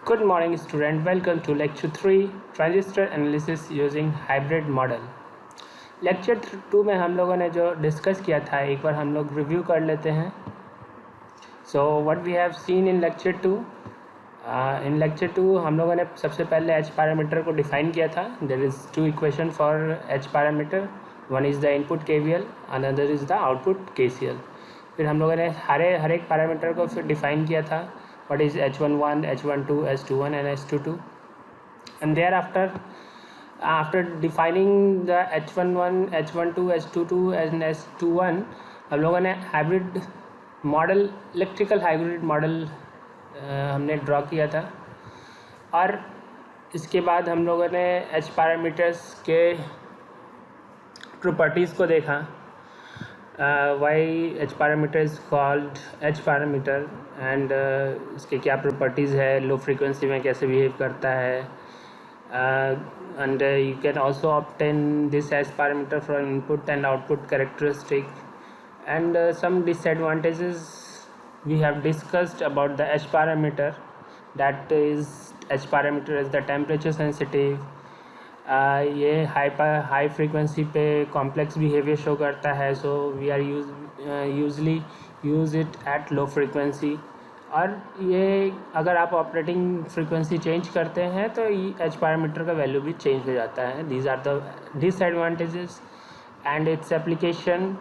Good morning student, welcome to lecture 3 transistor analysis using hybrid model. Lecture 2 में हम लोगों ने जो डिस्कस किया था एक बार हम लोग रिव्यू कर लेते हैं. So what we have seen in lecture 2. In lecture 2 हम लोगों ने सबसे पहले एच पैरामीटर को डिफाइन किया था. There is two equation for H parameter. One is the input KVL, another is the output KCL. फिर हम लोगों ने हर एक पैरामीटर को फिर डिफाइन किया था. What is H11, H12, S21 and S22, and thereafter after defining the H11, H12, S22 and S21 हम लोगों ने hybrid model, electrical hybrid model हमने ड्रॉ किया था. और इसके बाद हम लोगों ने H पैरामीटर्स के प्रॉपर्टीज़ को देखा. why H parameter is called H parameter and इसके क्या प्रॉपर्टीज़ है, लो फ्रीक्वेंसी में कैसे बिहेव करता है. and you can also obtain this H parameter from input and output characteristic. and some disadvantages we have discussed about the H parameter. that is H parameter is the temperature sensitive. ये high frequency पे complex behaviour show करता है. So we are usually use it at low frequency. और ये अगर आप operating frequency change करते हैं तो एच पैरामीटर का वैल्यू भी चेंज हो जाता है. These are the disadvantages and its application.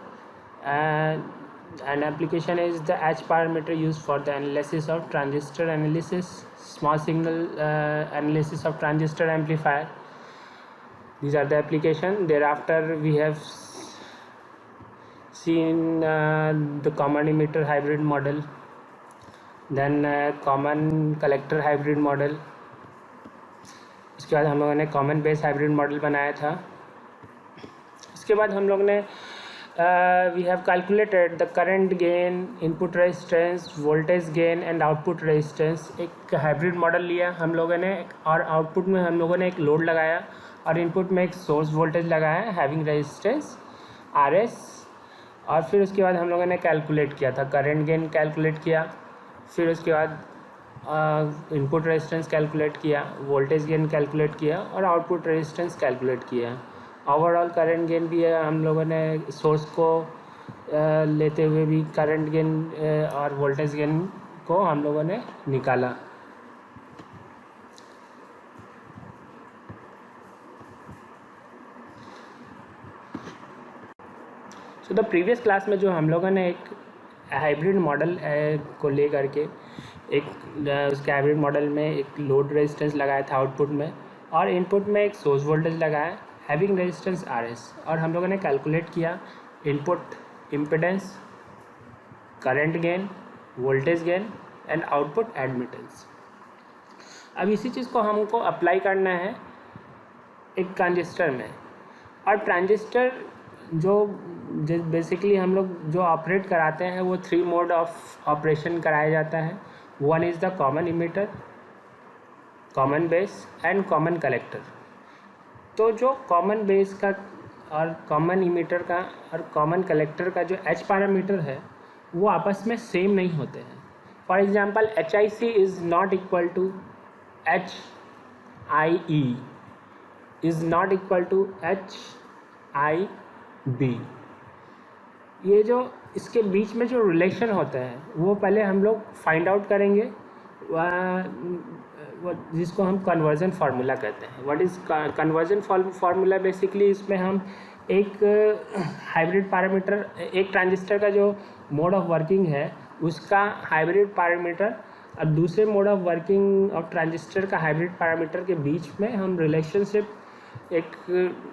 And application is the H parameter use for the analysis of transistor analysis, small signal analysis of transistor amplifier. These are the application. Thereafter we have seen the common emitter hybrid model, then common collector hybrid model. उसके बाद हम लोगों ने common base hybrid model बनाया था. इसके बाद हम लोग ने we have calculated the current gain, input resistance, voltage gain and output resistance. एक hybrid model लिया हम लोगों ने और output में हम लोगों ने एक load लगाया और इनपुट में एक सोर्स वोल्टेज लगाया हैविंग रेजिस्टेंस RS. और फिर उसके बाद हम लोगों ने कैलकुलेट किया था करंट गेन कैलकुलेट किया. फिर उसके बाद इनपुट रेजिस्टेंस कैलकुलेट किया, वोल्टेज गेन कैलकुलेट किया और आउटपुट रेजिस्टेंस कैलकुलेट किया. ओवरऑल करंट गेन भी हम लोगों ने सोर्स को लेते हुए भी करंट गेन और वोल्टेज गेन को हम लोगों ने निकाला. तो द प्रीवियस क्लास में जो हम लोगों ने एक हाइब्रिड मॉडल को ले करके उसके हाइब्रिड मॉडल में एक लोड रेजिस्टेंस लगाया था आउटपुट में और इनपुट में एक सोर्स वोल्टेज लगाया हैविंग रेजिस्टेंस RS. और हम लोगों ने कैलकुलेट किया input impedance, current gain, voltage gain and output admittance. अब इसी चीज़ को हमको अप्लाई करना है एक ट्रांजिस्टर में. और ट्रांजिस्टर जो बेसिकली हम लोग जो ऑपरेट कराते हैं वो 3 मोड ऑफ ऑपरेशन कराया जाता है. One is the common emitter, common base and common collector. तो जो कॉमन बेस का और कॉमन इमीटर का और कॉमन कलेक्टर का जो एच पैरामीटर है वो आपस में सेम नहीं होते हैं. For example HIC is not equal to HIE is not equal to HIB. ये जो इसके बीच में जो रिलेशन होता है वो पहले हम लोग फाइंड आउट करेंगे, जिसको हम कन्वर्जन फार्मूला कहते हैं. What is conversion formula? Basically इसमें हम एक हाइब्रिड पैरामीटर, एक ट्रांजिस्टर का जो मोड ऑफ वर्किंग है उसका हाइब्रिड पैरामीटर और दूसरे mode of working of transistor का हाइब्रिड पैरामीटर के बीच में हम रिलेशनशिप एक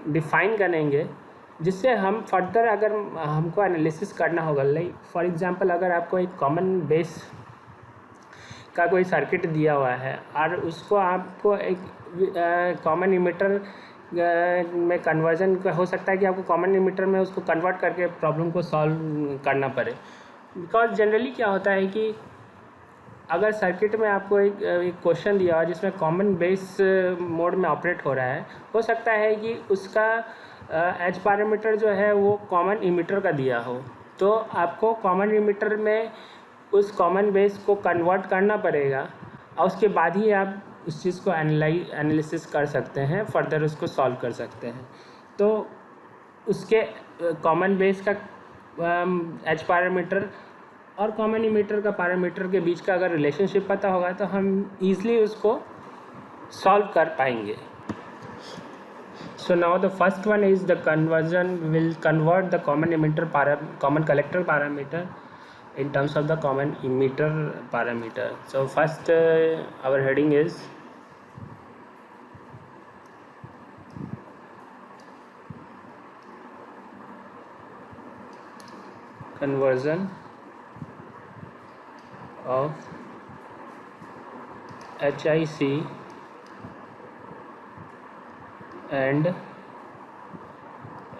डिफाइन करेंगे, जिससे हम फर्दर अगर हमको एनालिसिस करना होगा. लाइक फॉर एग्जांपल अगर आपको एक कॉमन बेस का कोई सर्किट दिया हुआ है और उसको आपको एक कॉमन इमीटर में कन्वर्जन हो सकता है कि आपको कॉमन इमीटर में उसको कन्वर्ट करके प्रॉब्लम को सॉल्व करना पड़े. बिकॉज जनरली क्या होता है कि अगर सर्किट में आपको एक क्वेश्चन दिया हो जिसमें कॉमन बेस मोड में ऑपरेट हो रहा है, हो सकता है कि उसका एच पैरामीटर जो है वो कॉमन इमीटर का दिया हो, तो आपको कॉमन इमीटर में उस कॉमन बेस को कन्वर्ट करना पड़ेगा और उसके बाद ही आप उस चीज़ को एनालिसिस कर सकते हैं, फर्दर उसको सॉल्व कर सकते हैं। तो उसके कॉमन बेस का एच पैरामीटर और कॉमन इमीटर का पैरामीटर के बीच का अगर रिलेशनशिप पता होगा तो हम ईज़िली उसको सॉल्व कर पाएंगे। So now the first one is the conversion will convert the common collector parameter in terms of the common emitter parameter. So first our heading is conversion of HIC and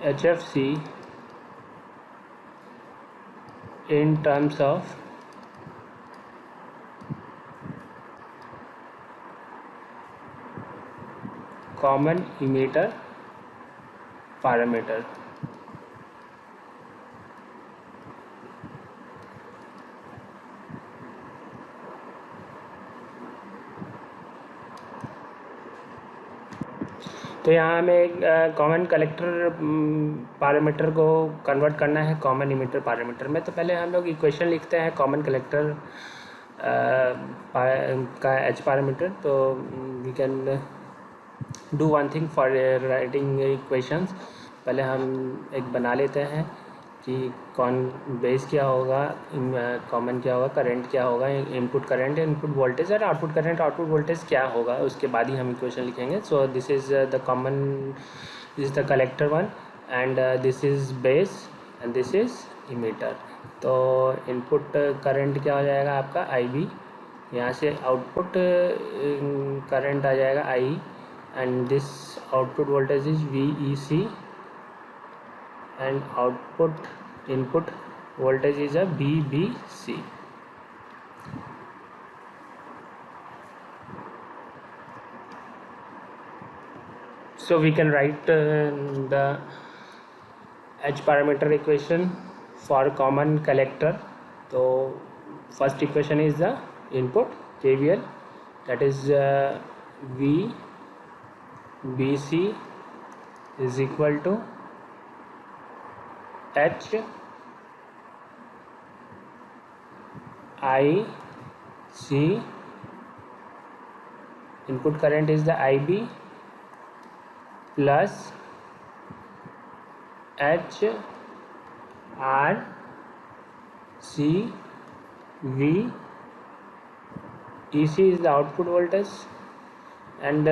HFC in terms of common emitter parameter. तो यहाँ हमें एक common collector parameter को convert करना है common emitter parameter में। तो पहले हम लोग इक्वेशन लिखते हैं कॉमन कलेक्टर का एच पैरामीटर। तो we can do one thing for writing equations. पहले हम एक बना लेते हैं कि कौन बेस क्या होगा, कॉमन क्या होगा, करंट क्या होगा, इनपुट करंट, इनपुट वोल्टेज और आउटपुट करंट, आउटपुट वोल्टेज क्या होगा, उसके बाद ही हम इक्वेशन लिखेंगे। सो this is the common, this is the collector one and this is base and this is emitter. तो इनपुट करंट क्या हो जाएगा आपका IB, यहाँ से आउटपुट करंट आ जाएगा I and this output voltage is VEC and input voltage is a VBC. So we can write the H parameter equation for common collector. So first equation is the input KVL, that is VBC is equal to H I C, input current is the IB plus H R C V, EC is the output voltage and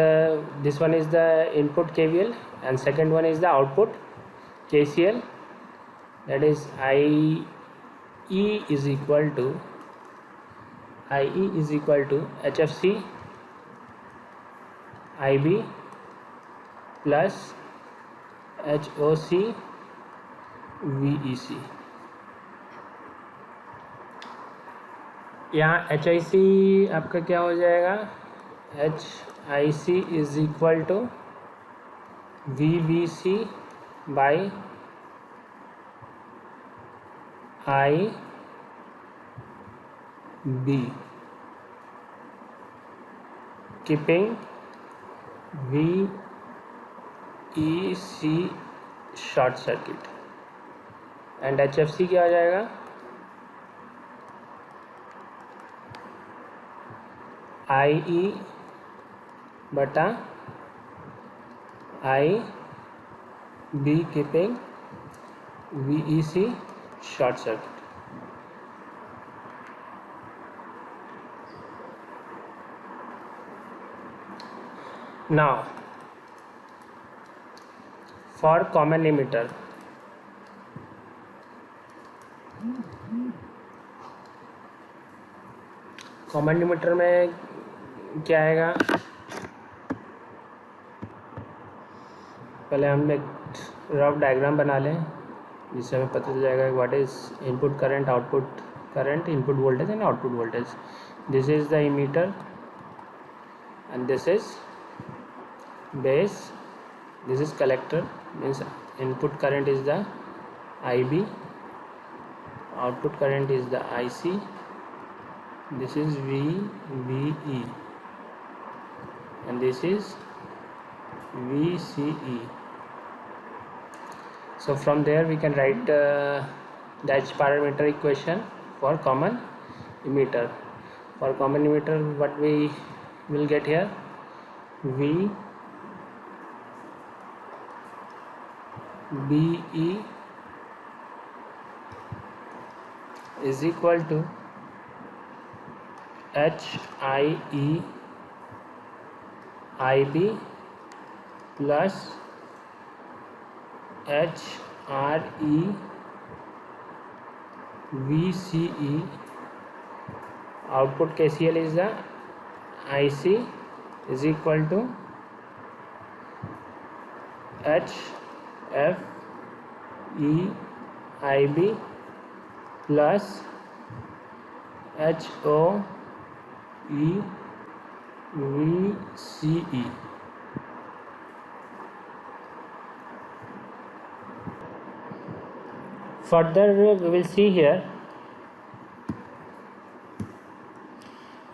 this one is the input KVL and second one is the output KCL, that is IE is equal to HFC IB plus HOC VEC। यहाँ HIC आपका क्या हो जाएगा, HIC is equal to VBC by IB, keeping VEC short circuit and HFC क्या आ जाएगा, IE बटा IB keeping VEC short circuit. Now for common emitter, common emitter में क्या आएगा, पहले हम एक रफ डायग्राम बना लें जिससे हमें पता चल जाएगा what is input current, output current, input voltage and output voltage. This is the emitter and this is base, this is collector, means input current is the IB, output current is the IC this is VBE and this is VCE. So from there we can write the H parameter equation for common emitter. For common emitter, what we will get here, VBE is equal to HIE IB plus HRE VCE. Output KCL is the IC is equal to HFE IB plus HOE VCE. Further we will see here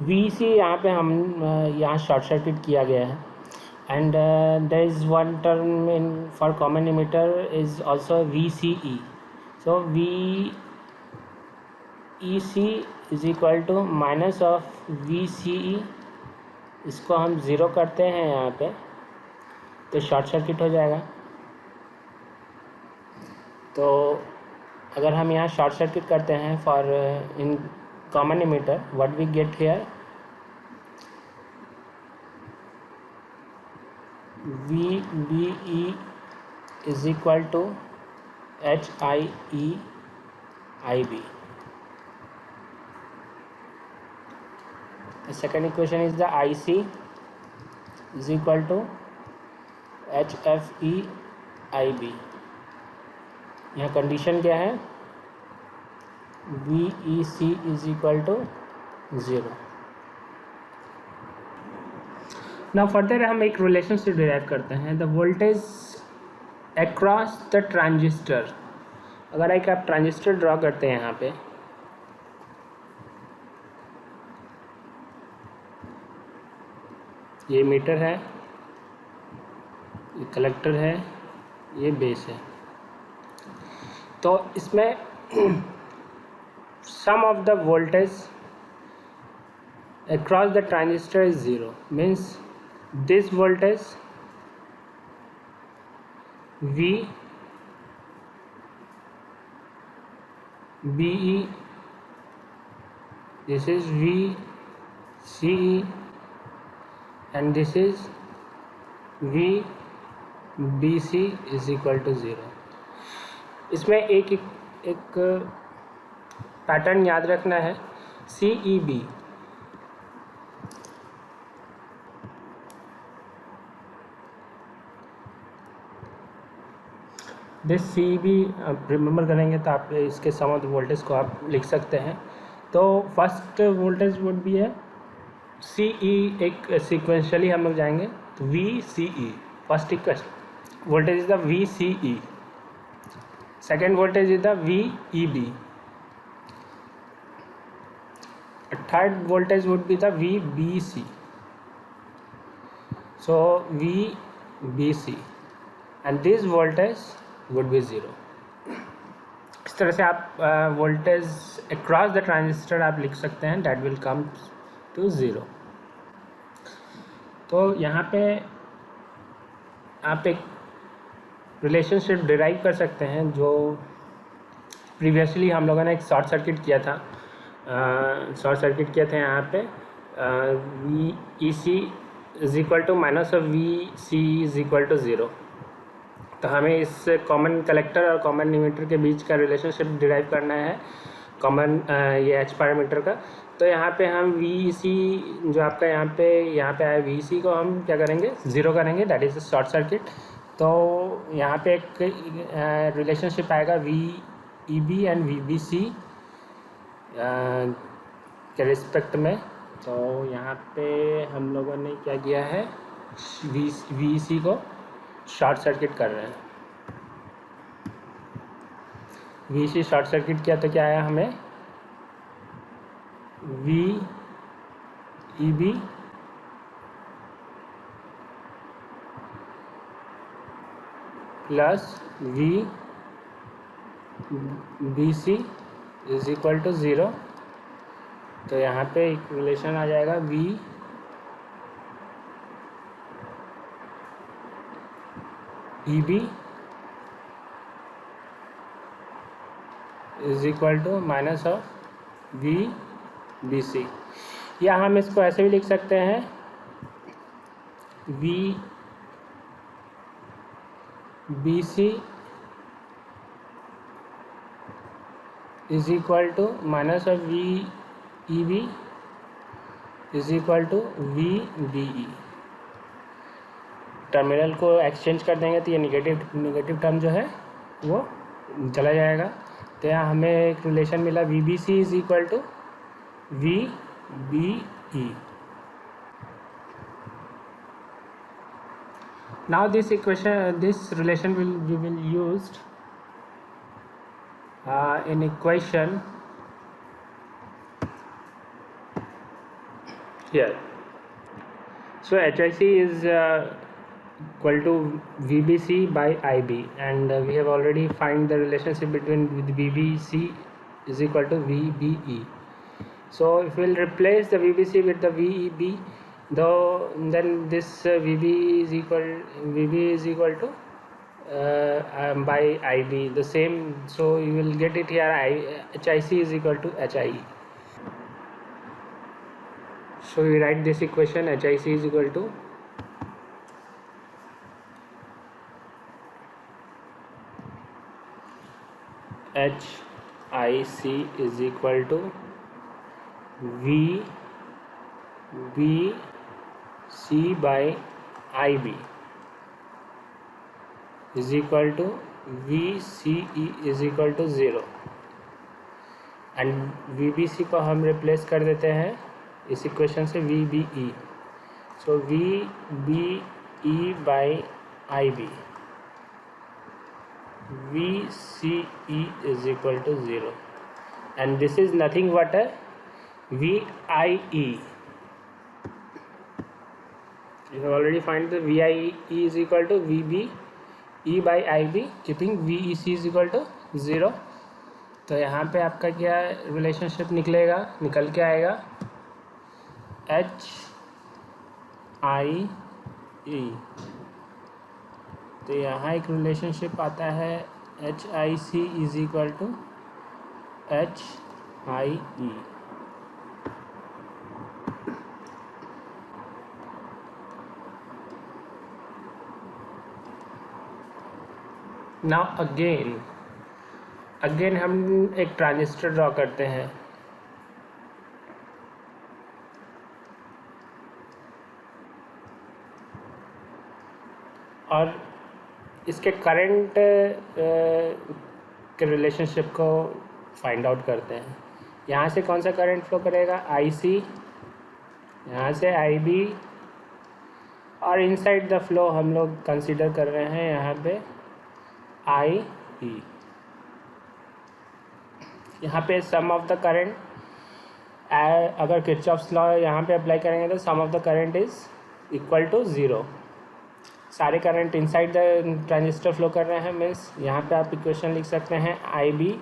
VC यहाँ पे हम यहाँ short circuit किया गया है and there is one term in for common emitter is also VCE. So VEC is equal to minus of VCE. इसको हम zero करते हैं यहाँ पे तो शॉर्ट सर्किट हो जाएगा। तो अगर हम यहाँ शॉर्ट सर्किट करते हैं for in common emitter, what we get here, VBE is equal to HIE IB. The second equation is the IC is equal to HFE IB. यहाँ कंडीशन क्या है, VEC is equal to 0. Now further हम एक relationship derive करते हैं, the voltage across the transistor. अगर एक आप ट्रांजिस्टर ड्रॉ करते हैं यहाँ पे, ये मीटर है, ये कलेक्टर है, ये बेस है, तो इसमें sum of the voltage across the transistor is 0. Means this voltage VBE, this is VCE and this is VBC is equal to 0. इसमें एक पैटर्न याद रखना है, CEB. दिस CEB रिमेंबर करेंगे तो आप इसके सम ऑफ द वोल्टेज को आप लिख सकते हैं. तो फर्स्ट वोल्टेज वुड भी है CE, एक सीक्वेंशियली हम लोग जाएंगे तो VCE. First equation voltage is the VCE, second voltage is the VEB, third voltage would be the VBC. So VBC and this voltage would be 0. इस तरह से आप वोल्टेज अक्रॉस द ट्रांजिस्टर आप लिख सकते हैं, that will come to 0. तो यहाँ पे आप एक रिलेशनशिप डिराइव कर सकते हैं जो प्रीवियसली हम लोगों ने एक शॉर्ट सर्किट किया था. यहाँ पे VEC is equal to minus of VCE is equal to 0. तो हमें इस कॉमन कलेक्टर और कॉमन इमिटर के बीच का रिलेशनशिप डिराइव करना है, कॉमन ये H पैरामीटर का. तो यहाँ पे हम VEC जो आपका यहाँ पे आया VEC को हम क्या करेंगे, 0 करेंगे, दैट इज़ शॉर्ट सर्किट. तो यहाँ पे एक रिलेशनशिप आएगा VEB एंड VBC के रिस्पेक्ट में. तो यहाँ पे हम लोगों ने क्या किया है, VEC को शॉर्ट सर्किट कर रहे हैं. VEC शॉर्ट सर्किट किया तो क्या आया हमें, V E B plus V B C is equal to 0। तो यहाँ पे एक रिलेशन आ जाएगा V E B is equal to minus of V B C, या हम इसको ऐसे भी लिख सकते हैं V B C is equal to minus of V E B is equal to V B E. Terminal को एक्सचेंज कर देंगे तो ये निगेटिव टर्म जो है वो चला जाएगा। तो यहाँ हमें एक रिलेशन मिला V B C is equal to V B E. Now this relation we will used in equation here. So HIC is equal to VBC by IB, and we have already find the relationship between VBC is equal to VBE. So if we will replace the VBC with the VEB, then this VB is equal to by IB, the same. So you will get it here, HIC is equal to HIE. So we write this equation, HIC is equal to HIC is equal to VBC by IB is equal to VCE is equal to 0, and VBC को हम replace कर देते हैं इस equation से VBE। So VBE by IB, VCE is equal to 0, and this is nothing but a VIE. You have already find the VIE is equal to VBE by IB, keeping VEC is equal to 0. तो यहाँ पे आपका क्या relationship निकल के आएगा, HIE। तो यहाँ एक रिलेशनशिप आता है HIC is equal to HIE। Now again हम एक ट्रांजिस्टर ड्रॉ करते हैं, और इसके करंट के रिलेशनशिप को फाइंड आउट करते हैं। यहाँ से कौन सा करंट फ्लो करेगा, IC, यहाँ से IB, और इनसाइड द फ्लो हम लोग कंसीडर कर रहे हैं यहाँ पे IE। यहाँ पे सम ऑफ द करंट, अगर किरचॉफ्स लॉ यहाँ पे अप्लाई करेंगे तो sum of the current is equal to 0। सारे current inside the transistor flow कर रहे हैं, मीन्स यहाँ पे आप इक्वेशन लिख सकते हैं IB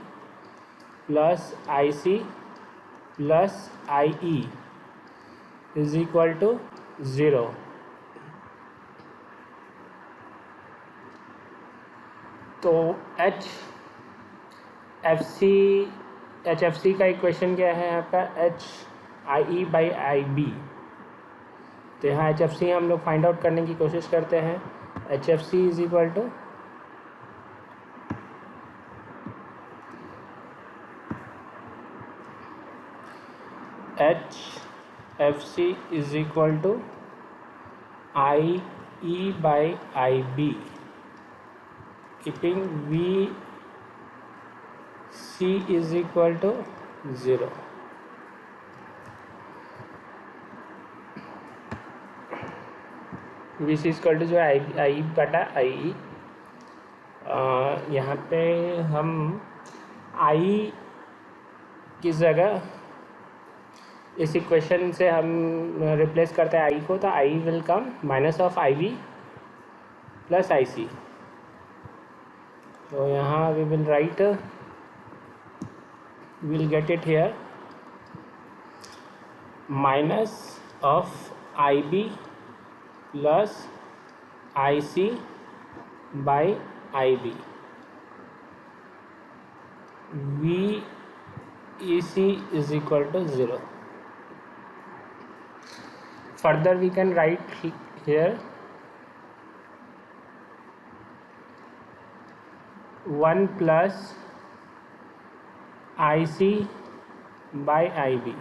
plus IC plus IE is equal to 0। तो HFC का इक्वेशन क्या है यहाँ का, HIE बाई IB। तो यहाँ HFC हम लोग फाइंड आउट करने की कोशिश करते हैं। HFC is equal to IE by IB, keeping VC is equal to 0। VC equal to जो है I बटा IE। यहाँ पे हम I की जगह इस इक्वेशन से हम रिप्लेस करते हैं आई को, तो I will come minus of I V plus I C. तो यहाँ we will write, will get it here, minus of I B plus I C by I B, V E C is equal to 0. Further we can write here 1 plus IC by IB,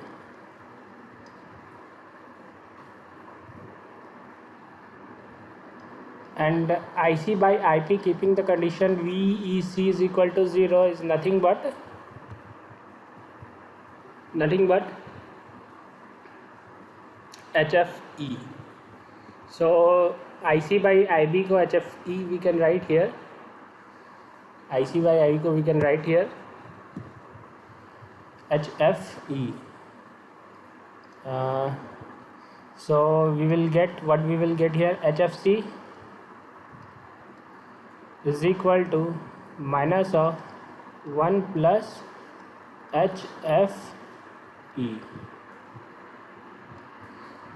and IC by IP keeping the condition VEC is equal to 0 is nothing but HFE. So IC by IB को HFE we can write here, IC by IB को we can write here HFE. So we will get what we will get here, HFC is equal to minus of 1 plus HFE.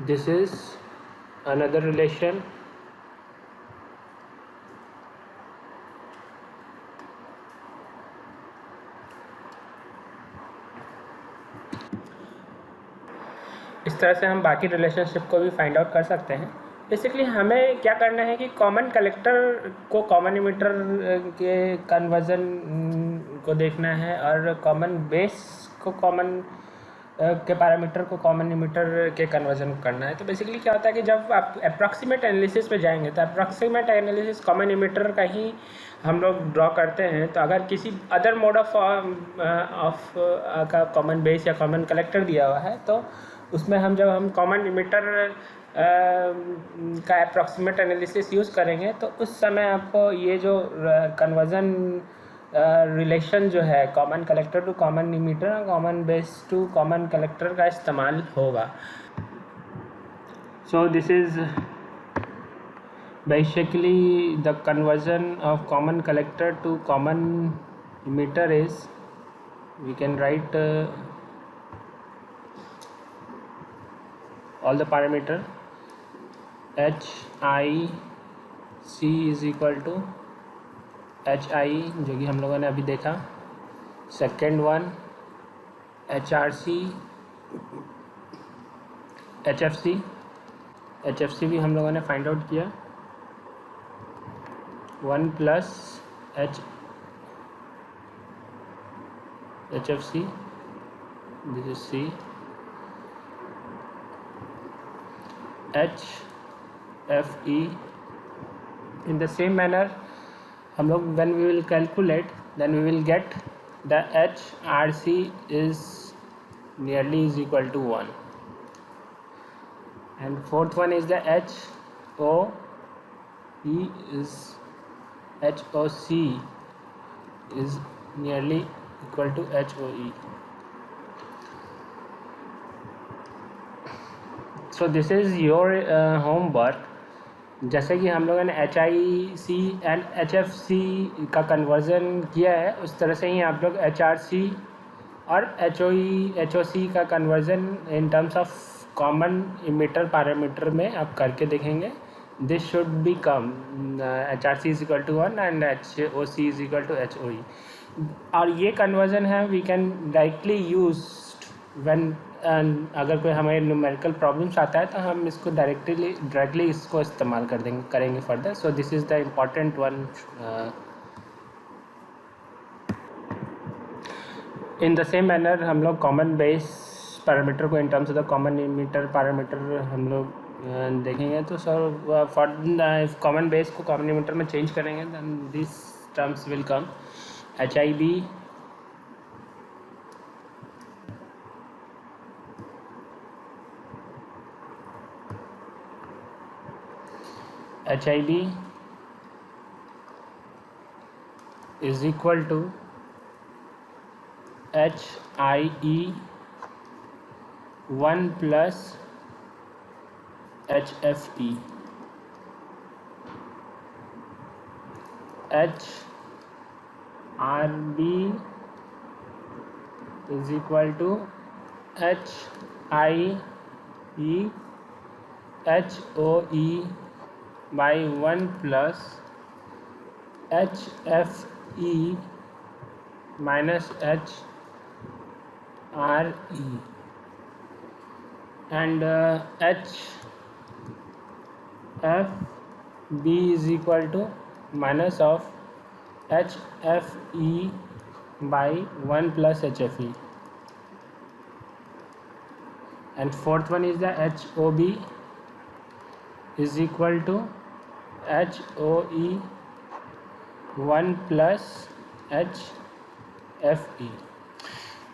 This is another relation. इस तरह से हम बाकी relationship को भी find out कर सकते हैं। बेसिकली हमें क्या करना है कि कॉमन कलेक्टर को कॉमन इमीटर के कन्वर्जन को देखना है और कॉमन बेस को कॉमन के पैरामीटर को कॉमन इमीटर के कन्वर्जन करना है। तो बेसिकली क्या होता है कि जब आप अप्रॉक्सीमेट एनालिसिस में जाएंगे तो अप्रॉक्सीमेट एनालिसिस कॉमन इमीटर का ही हम लोग ड्रॉ करते हैं। तो अगर किसी अदर मोड ऑफ का कॉमन बेस या कॉमन कलेक्टर दिया हुआ है तो उसमें हम कॉमन इमीटर का अप्रॉक्सीमेट एनालिसिस यूज़ करेंगे तो उस समय आपको ये जो कन्वर्जन रिलेशन जो है common collector to common emitter, common base to common collector का इस्तेमाल होगा। So this is basically the conversion of common collector to common emitter is, we can write all the parameter h I c is equal to h I जो कि हम लोगों ने अभी देखा, second one h R C h F C भी हम लोगों ने फाइंड आउट किया, 1 plus h F C, this is C, HFE. In the same manner हम लोग when we will calculate then we will get the HRC is nearly is equal to 1, and fourth one is the HOE is HOC is nearly equal to HOE. So this is your homework. जैसे कि हम लोगों ने HIC and HFC का conversion किया है उस तरह से ही आप लोग HRC और HOC का conversion in terms of common emitter parameter में आप करके देखेंगे। This should be come HRC is equal to 1 and HOC is equal to HOE। और ये कन्वर्ज़न है we can directly use when अगर कोई हमें न्यूमेरिकल प्रॉब्लम्स आता है तो हम इसको डायरेक्टली इसको इस्तेमाल करेंगे further. So this is the important one. In the same manner हम लोग कॉमन बेस पैरामीटर को in terms of the common emitter parameter हम लोग देखेंगे। तो सर फॉर कॉमन बेस को कॉमन इमीटर में चेंज करेंगे then this terms will come HIB is equal to HIE 1 plus HFE, HRB is equal to HIE HOE by 1 plus HFE minus HRE, and HFB is equal to minus of HFE by 1 plus HFE, and fourth one is the HOB is equal to HOE 1 plus HFE।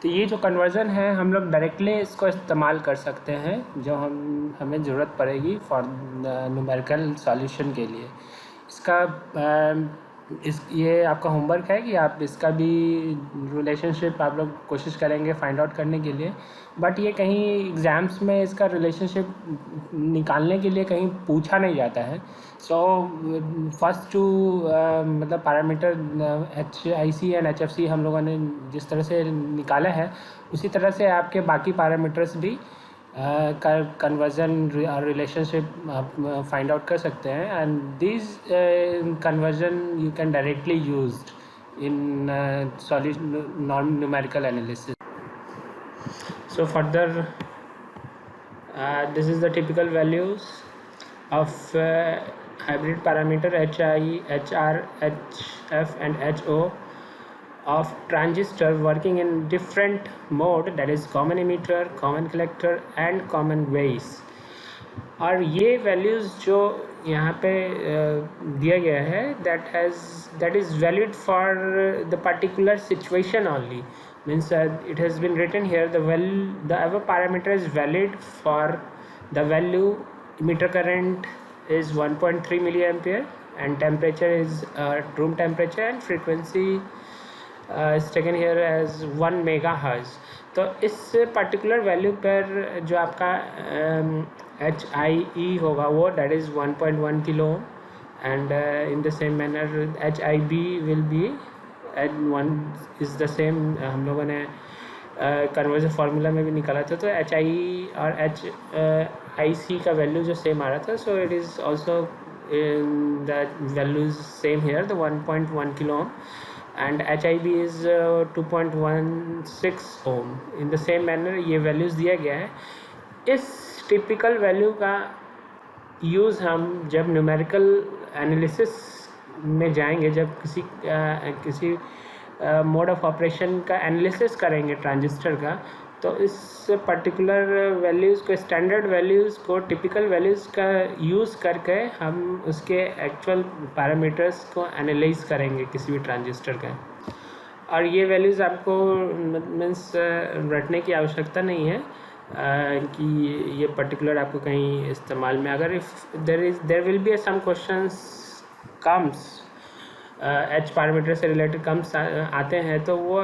तो ये जो conversion है हम लोग directly इसको इस्तेमाल कर सकते हैं जो हमें ज़रूरत पड़ेगी फॉर न्यूमेरिकल सॉल्यूशन के लिए। इसका ये आपका होमवर्क है कि आप इसका भी रिलेशनशिप आप लोग कोशिश करेंगे फाइंड आउट करने के लिए, बट ये कहीं एग्ज़ाम्स में इसका रिलेशनशिप निकालने के लिए कहीं पूछा नहीं जाता है। सो फर्स्ट टू मतलब पैरामीटर HIC एंड HFC हम लोगों ने जिस तरह से निकाला है उसी तरह से आपके बाकी पैरामीटर्स भी कन्वर्जन रिलेशनशिप आप फाइंड आउट कर सकते हैं, and this conversion you can directly used in numerical analysis. So further, this is the typical values of hybrid parameter HI, HR, HF and HO of transistor working in different mode, that is common emitter, common collector and common base। और ये values जो यहाँ पे दिया गया है that is valid for the particular situation only, means it has been written here the above parameter is valid for the value emitter current is 1.3 milliampere and temperature is room temperature and frequency is taken here as 1 megahertz। तो इस particular value पर जो आपका HIE होगा वो that is 1.1 kilo ohm, and in the same manner HIB will be at 1 is the same। हम लोगों ने कन्वर्जन फार्मूला में भी निकाला था, तो HIE और HIC का वैल्यू जो सेम आ रहा था, so it is also the values same here the 1.1 kilo ohm and HIB is 2.16 ohm। In the same manner ये वैल्यूज़ दिया गया है। इस टिपिकल वैल्यू का यूज़ हम जब न्यूमेरिकल एनालिसिस में जाएंगे, जब किसी मोड ऑफ ऑपरेशन का एनालिसिस करेंगे ट्रांजिस्टर का, तो इस पर्टिकुलर वैल्यूज़ को स्टैंडर्ड वैल्यूज़ को टिपिकल वैल्यूज़ का यूज़ करके हम उसके एक्चुअल पैरामीटर्स को एनालाइज करेंगे किसी भी ट्रांजिस्टर का। और ये वैल्यूज़ आपको मीन्स रटने की आवश्यकता नहीं है कि ये पर्टिकुलर आपको कहीं इस्तेमाल में, अगर if there will be some questions comes H parameter से रिलेटेड कम्स आते हैं, तो वो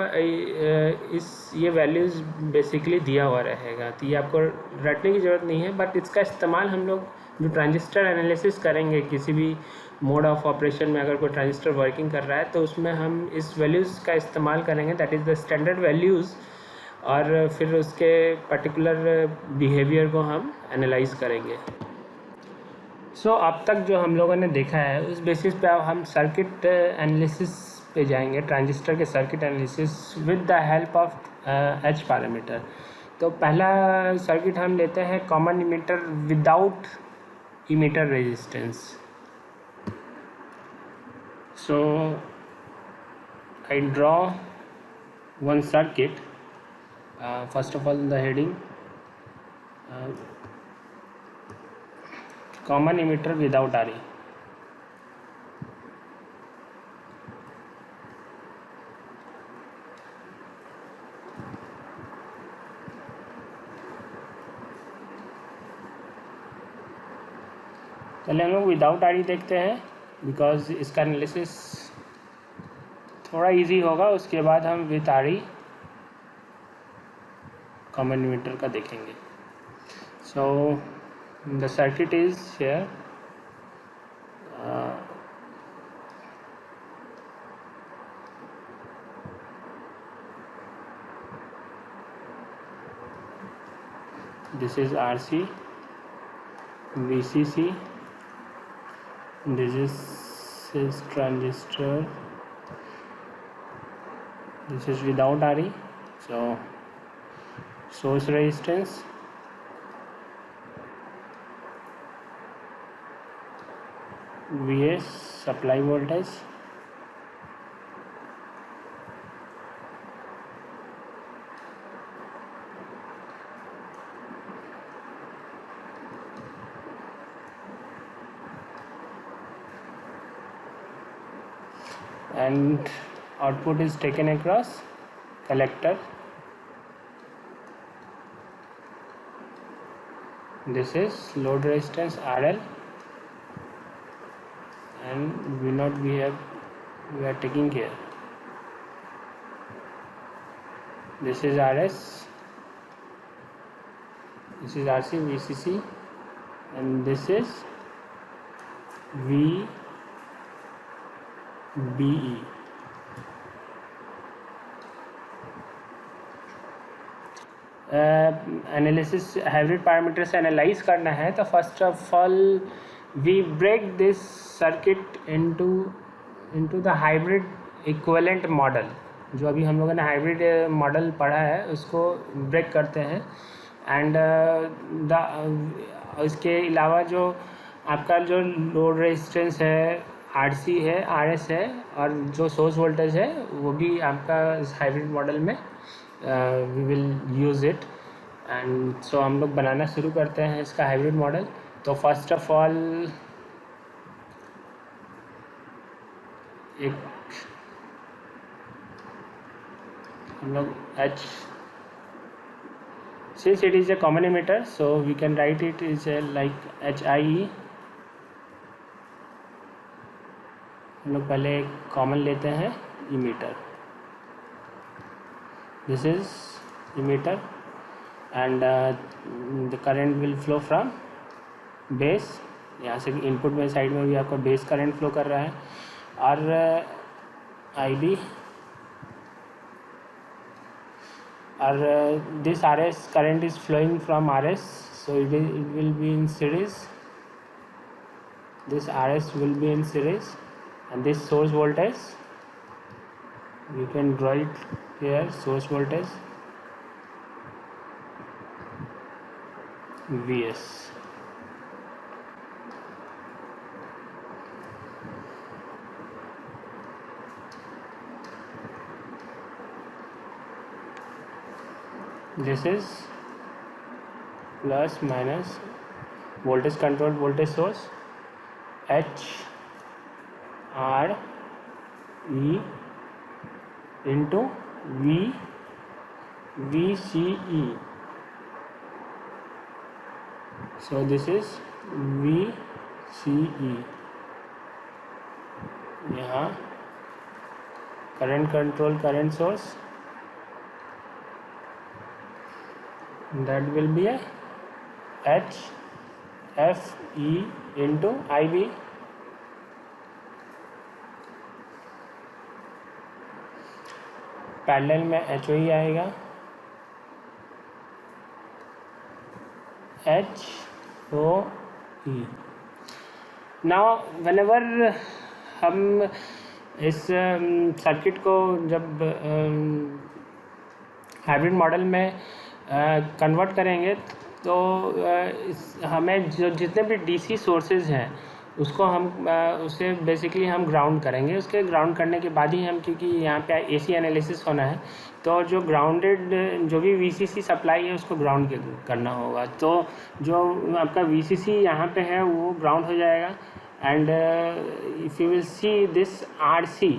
ये वैल्यूज़ बेसिकली दिया हुआ रहेगा, तो ये आपको रटने की ज़रूरत नहीं है। बट इसका इस्तेमाल हम लोग जो ट्रांजिस्टर एनालिसिस करेंगे किसी भी मोड ऑफ ऑपरेशन में, अगर कोई ट्रांजिस्टर वर्किंग कर रहा है तो उसमें हम इस वैल्यूज़ का इस्तेमाल करेंगे, that is the standard values, और फिर उसके पर्टिकुलर बिहेवियर को हम एनालाइज करेंगे। सो अब तक जो हम लोगों ने देखा है उस बेसिस पे अब हम सर्किट एनालिसिस पे जाएंगे, ट्रांजिस्टर के circuit analysis with the help of H parameter. तो पहला सर्किट हम लेते हैं common emitter without emitter resistance. So I draw one circuit, first of all the heading common emitter without RE। चलिए हम लोग विदाउट RE देखते हैं, बिकॉज इसका एनालिसिस थोड़ा इजी होगा, उसके बाद हम विद RE कॉमन इमीटर का देखेंगे। So the circuit is here. This is RC, VCC, this is transistor, this is without RE, so source resistance, VS supply voltage, and output is taken across collector. This is load resistance RL, and V0 we are taking here. This is RS, this is RC, VCC, and this is VBE. Analysis hybrid parameter से analyse करना है तो first of all we break this circuit into the hybrid equivalent model. जो अभी हम लोगों ने hybrid model पढ़ा है उसको ब्रेक करते हैं. एंड इसके अलावा जो आपका जो लोड रेजिस्टेंस है, RC है, RS है, और जो सोर्स वोल्टेज है वो भी आपका इस हाइब्रिड मॉडल में we will use it. And so हम लोग बनाना शुरू करते हैं इसका हाइब्रिड मॉडल. तो फर्स्ट ऑफ ऑल एक हम लोग since it is a common emitter so we can write it is like HIE. हम लोग पहले कॉमन लेते हैं emitter. This is emitter and the current will flow from base. यहाँ से इनपुट में साइड में भी आपका बेस करंट फ्लो कर रहा है. और IB और this RS current is flowing from RS, so it will be in series. This RS will be in series, and this source voltage you can draw it here. Source voltage VS. This is plus minus voltage controlled voltage source H R E into VCE. So this is VCE. यहाँ current control current source, that will be a HFE into IB. Parallel में HOE आएगा, HOE. Now whenever हम इस circuit को जब hybrid model में convert करेंगे तो हमें जो जितने भी DC सोर्सेज हैं उसको हम उसे बेसिकली हम ग्राउंड करेंगे. उसके ग्राउंड करने के बाद ही हम, क्योंकि यहाँ पे AC एनालिसिस होना है, तो जो ग्राउंडेड जो भी VCC सप्लाई है उसको ग्राउंड करना होगा. तो जो आपका VCC यहाँ पे है वो ग्राउंड हो जाएगा. And if you will see this RC,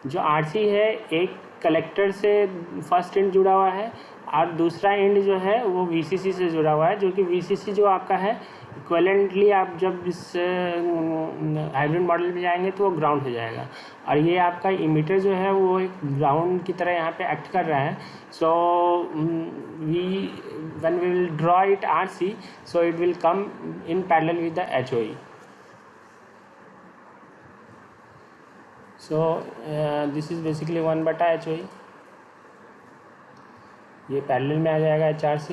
जो RC है एक कलेक्टर से फर्स्ट एंड जुड़ा हुआ है और दूसरा एंड जो है वो VCC से जुड़ा हुआ है, जो कि VCC जो आपका है इक्वलेंटली आप जब इस हाइब्रिड मॉडल में जाएंगे तो वो ग्राउंड हो जाएगा, और ये आपका इमीटर जो है वो एक ग्राउंड की तरह यहाँ पे एक्ट कर रहा है. So we when we will draw it R C, so it will come in parallel with the H O E. So this is basically 1/HOE. ये पैरेलल में आ जाएगा HRC.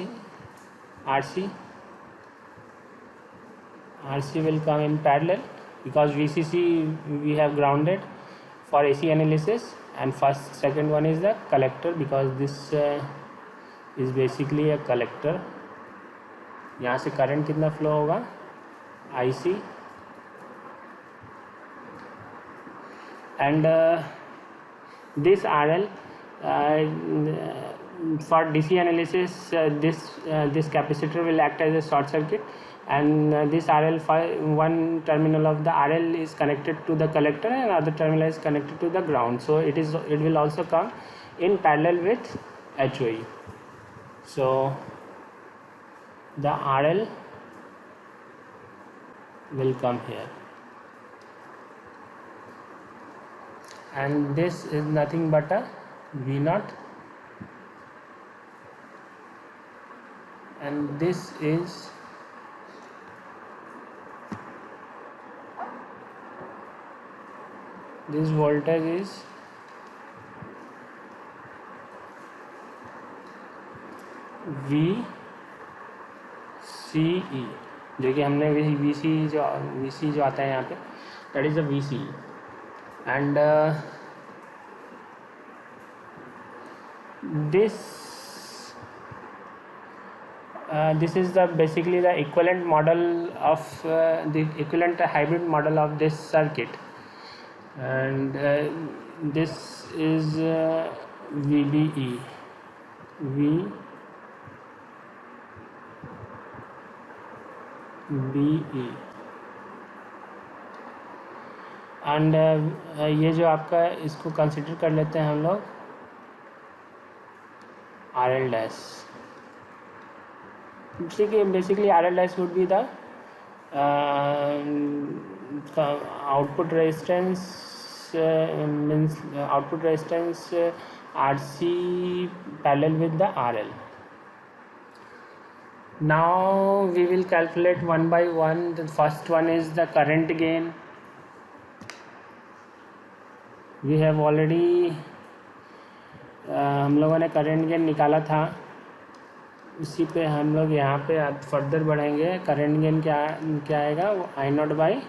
RC will come in parallel because VCC we have grounded for AC analysis, and second one is the collector because this is basically a collector. यहाँ से current कितना flow होगा IC, and this RL for DC analysis, this capacitor will act as a short circuit, and this RL, one terminal of the RL is connected to the collector and other terminal is connected to the ground, so it will also come in parallel with HOE. So the RL will come here, and this is nothing but a V0, and this voltage is VCE, जो कि हमने VC जो आता है यहाँ पे, that is a VCE, and this is the basically the equivalent model of the equivalent hybrid model of this circuit, and this is VBE, and ये जो आपका इसको कंसिडर कर लेते हैं हम लोग RL dash. Basically RL dash would be the output resistance, means output resistance RC parallel with the RL. Now we will calculate one by one. The first one is the current gain. We have already हम लोगों ने current gain निकाला था, इसी पे हम लोग यहाँ पे फर्दर बढ़ेंगे. करंट गेन क्या आएगा, वो I0 by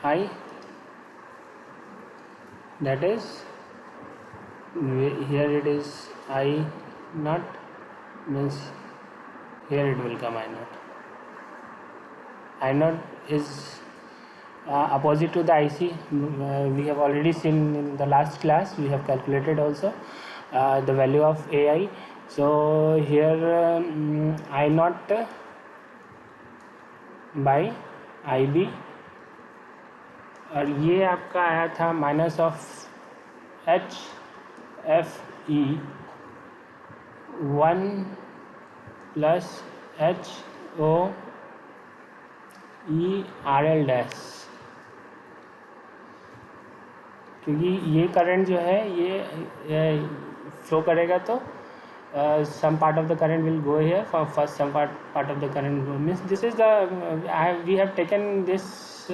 I, that is here it is I0, means here it will come I0. I0 is opposite to the IC. We have already seen in the last class, we have calculated also the value of AI. So here I0 by IB, और ये आपका आया था minus of HFE 1 plus HOE RL dash, क्योंकि ये current जो है ये फ्लो करेगा तो some part of the current will go here. For first some part of the current go, means this is the we have taken this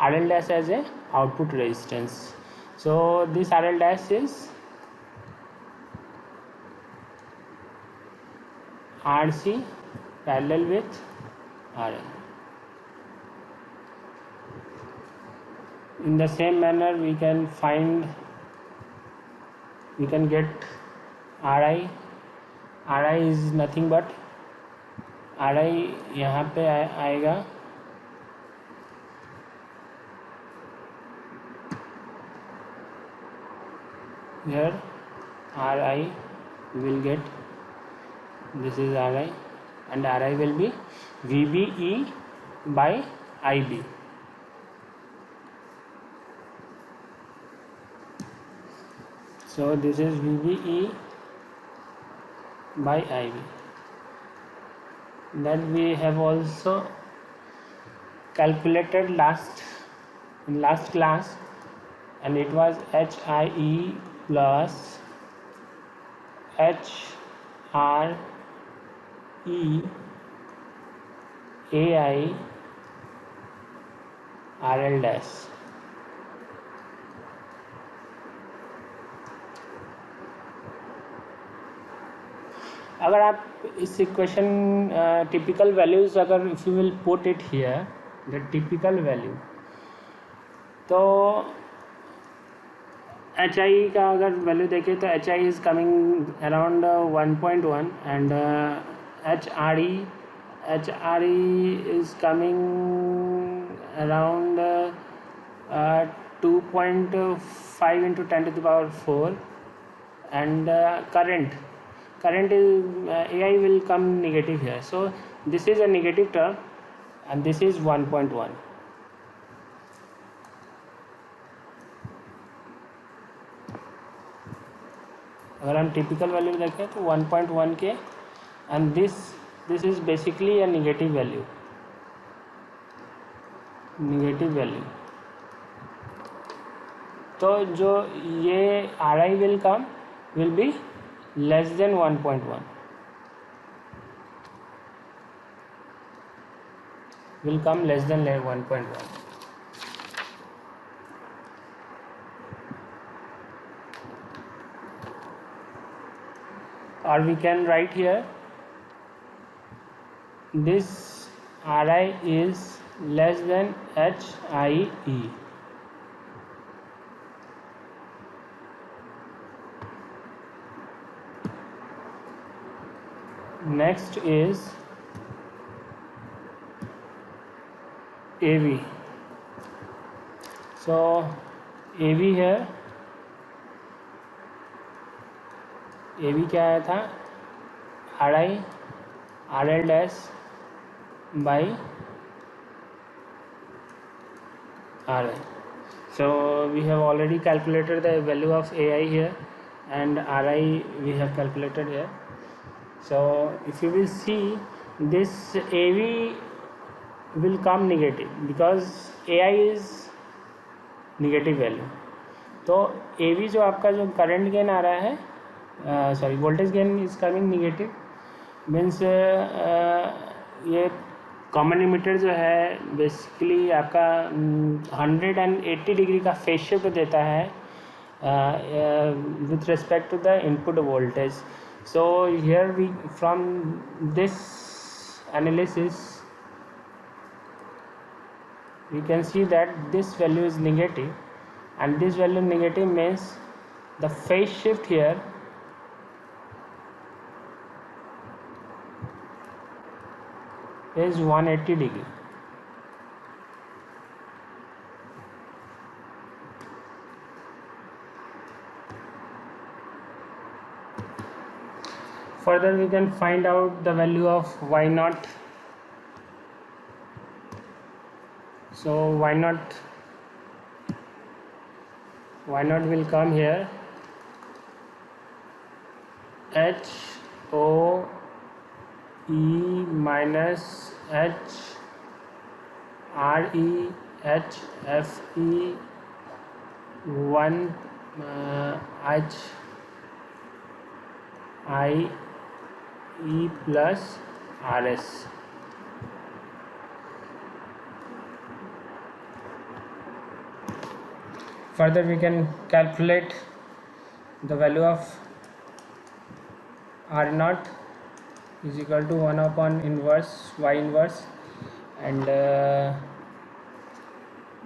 RL dash as a output resistance. So this RL dash is RC parallel with RL. In the same manner we can get RI. RI is nothing but RI यहाँ पे आएगा here, RI will get, this is RI, and RI will be VBE by IB. So this is VBE by IB. Then we have also calculated in last class, and it was HIE plus HRE AI RL dash. अगर आप इस equation typical values अगर if you will put it here the typical value, तो H I का अगर value देखें तो H I is coming around 1.1 and H R E is coming around 2.5 into 10 to the power 4, and current is AI will come negative here, so this is a negative term and this is 1.1. अगर हम typical value देखें तो 1.1 के, and this is basically a negative value. तो जो ये are I will come will be less than 1.1, will come less than 1.1. Or we can write here this Ri is less than HIE. Next is AV. So AV here, AV क्या आया था, RI RL dash by RI. So we have already calculated the value of AI here, and RI we have calculated here. So if you will see, this AV will come negative because AI is negative value. तो AV जो आपका जो current gain आ रहा है, sorry voltage gain is coming negative, means ये common emitter जो है basically आपका 180 डिग्री का फेज शिफ्ट देता है with respect to the input voltage. So here we, from this analysis, we can see that this value is negative, and this value negative means the phase shift here is 180 degree. Further we can find out the value of y naught. So y naught will come here, H O E minus H R E H F E 1 H I E plus RS. Further we can calculate the value of R naught is equal to 1 upon inverse y inverse, and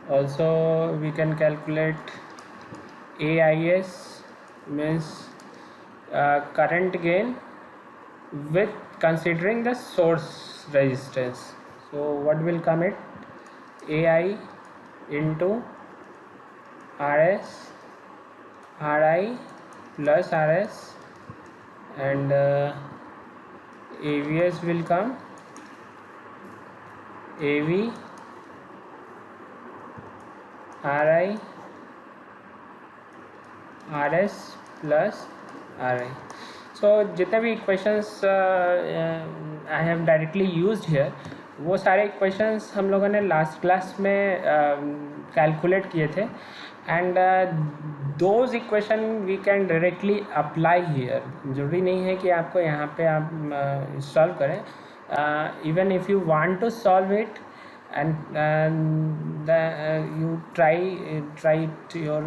also we can calculate AIS, means current gain with considering the source resistance. So what will come it, AI into RS RI plus RS, and AVS will come AV RI RS plus RI. So जितने भी equations I have directly used here, वो सारे equations हम लोगों ने last class में calculate किए थे, and those equation we can directly apply here. ज़रूरी नहीं है कि आपको यहाँ पे आप सॉल्व करें, even if you want to solve it and you try it your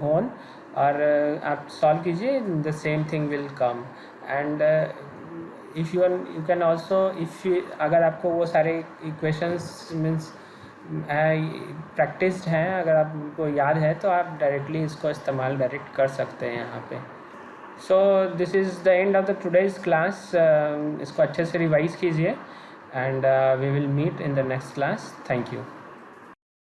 own, और आप सॉल्व कीजिए, the same thing will come. And if you can also, if अगर आपको वो सारे इक्वेशंस मीन्स प्रैक्टिस्ड हैं, अगर आपको याद है, तो आप डायरेक्टली इसको इस्तेमाल डायरेक्ट कर सकते हैं यहाँ पे। So this is the end of the today's class. इसको अच्छे से रिवाइज़ कीजिए, and we will meet in the next class. Thank you.